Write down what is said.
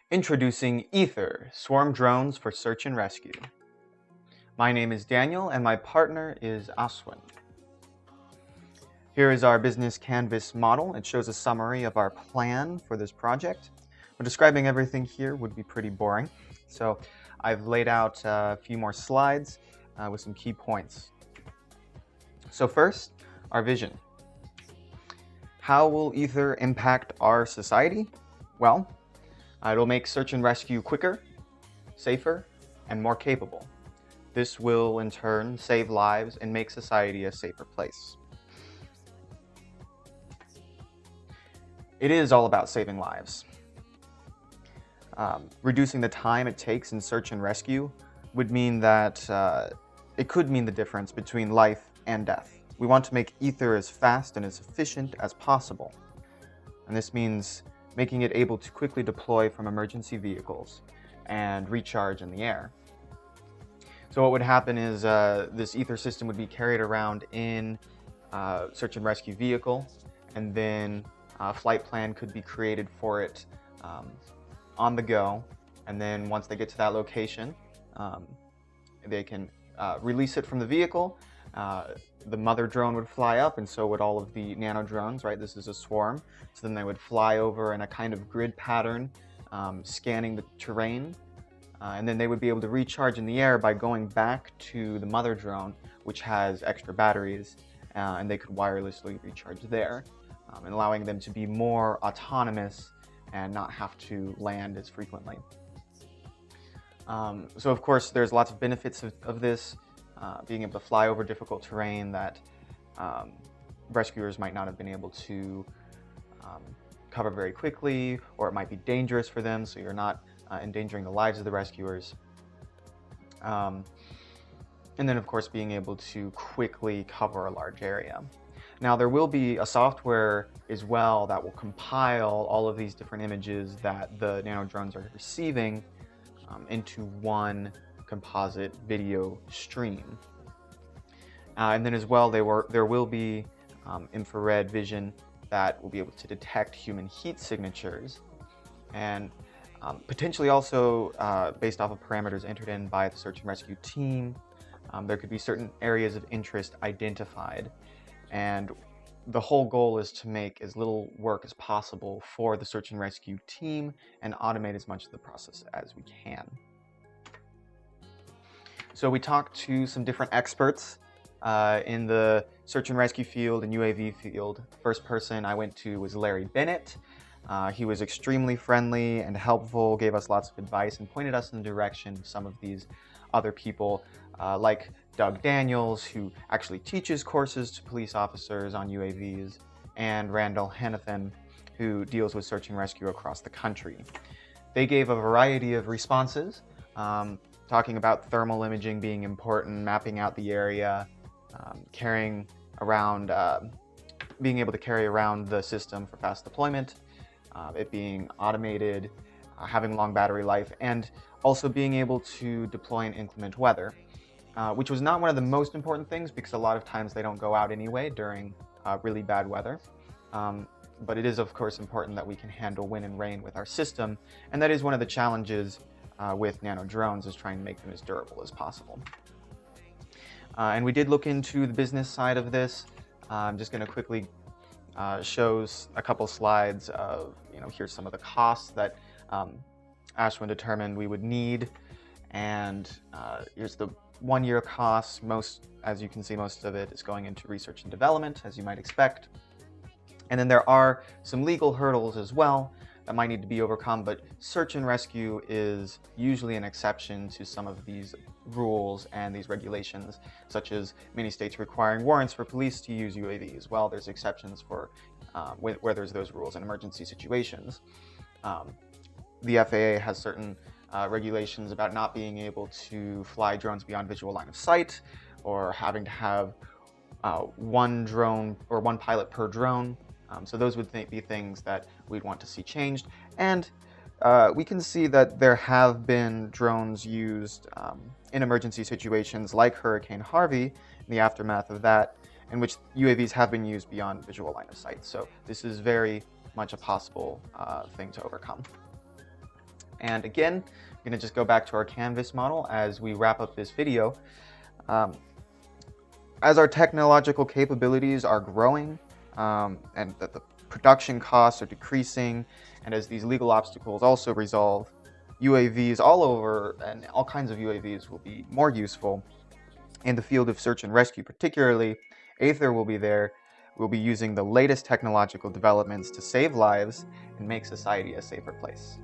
Introducing Aether, swarm drones for search and rescue. My name is Daniel and my partner is Aswin. Here is our business canvas model. It shows a summary of our plan for this project. But describing everything here would be pretty boring, so I've laid out a few more slides with some key points. So first, our vision. How will Aether impact our society? Well, it'll make search and rescue quicker, safer, and more capable. This will, in turn, save lives and make society a safer place. It is all about saving lives. Reducing the time it takes in search and rescue would mean that it could mean the difference between life and death. We want to make Aether as fast and as efficient as possible. And this means making it able to quickly deploy from emergency vehicles and recharge in the air. So what would happen is this Aether system would be carried around in a search and rescue vehicle, and then a flight plan could be created for it on the go. And then once they get to that location, they can release it from the vehicle. The mother drone would fly up, and so would all of the nano drones, right? This is a swarm. So then they would fly over in a kind of grid pattern, scanning the terrain. And then they would be able to recharge in the air by going back to the mother drone, which has extra batteries, and they could wirelessly recharge there, and allowing them to be more autonomous and not have to land as frequently. So of course, there's lots of benefits of this. Being able to fly over difficult terrain that rescuers might not have been able to cover very quickly, or it might be dangerous for them, so you're not endangering the lives of the rescuers. And then of course being able to quickly cover a large area. Now there will be a software as well that will compile all of these different images that the nano drones are receiving into one composite video stream. And then as well, there will be infrared vision that will be able to detect human heat signatures, and potentially also based off of parameters entered in by the search and rescue team, there could be certain areas of interest identified, and the whole goal is to make as little work as possible for the search and rescue team and automate as much of the process as we can. So we talked to some different experts in the search and rescue field and UAV field. The first person I went to was Larry Bennett. He was extremely friendly and helpful, gave us lots of advice, and pointed us in the direction of some of these other people, like Doug Daniels, who actually teaches courses to police officers on UAVs, and Randall Hannathan, who deals with search and rescue across the country. They gave a variety of responses, talking about thermal imaging being important, mapping out the area, carrying around, being able to carry around the system for fast deployment, it being automated, having long battery life, and also being able to deploy in inclement weather, which was not one of the most important things because a lot of times they don't go out anyway during really bad weather. But it is of course important that we can handle wind and rain with our system, and that is one of the challenges with nano drones, is trying to make them as durable as possible. And we did look into the business side of this. I'm just going to quickly show a couple slides of, here's some of the costs that Ashwin determined we would need, and here's the 1-year costs. As you can see, most of it is going into research and development, as you might expect. And then there are some legal hurdles as well that might need to be overcome, but search and rescue is usually an exception to some of these rules and these regulations, such as many states requiring warrants for police to use UAVs. Well, there's exceptions for where there's those rules in emergency situations. The FAA has certain regulations about not being able to fly drones beyond visual line of sight, or having to have one drone or one pilot per drone. So those would be things that we'd want to see changed. And we can see that there have been drones used in emergency situations like Hurricane Harvey, in the aftermath of that, in which UAVs have been used beyond visual line of sight. So this is very much a possible thing to overcome. And again, I'm going to just go back to our canvas model as we wrap up this video. As our technological capabilities are growing and the production costs are decreasing, and as these legal obstacles also resolve, UAVs all over and all kinds of UAVs will be more useful. In the field of search and rescue particularly, Aether will be there. We'll be using the latest technological developments to save lives and make society a safer place.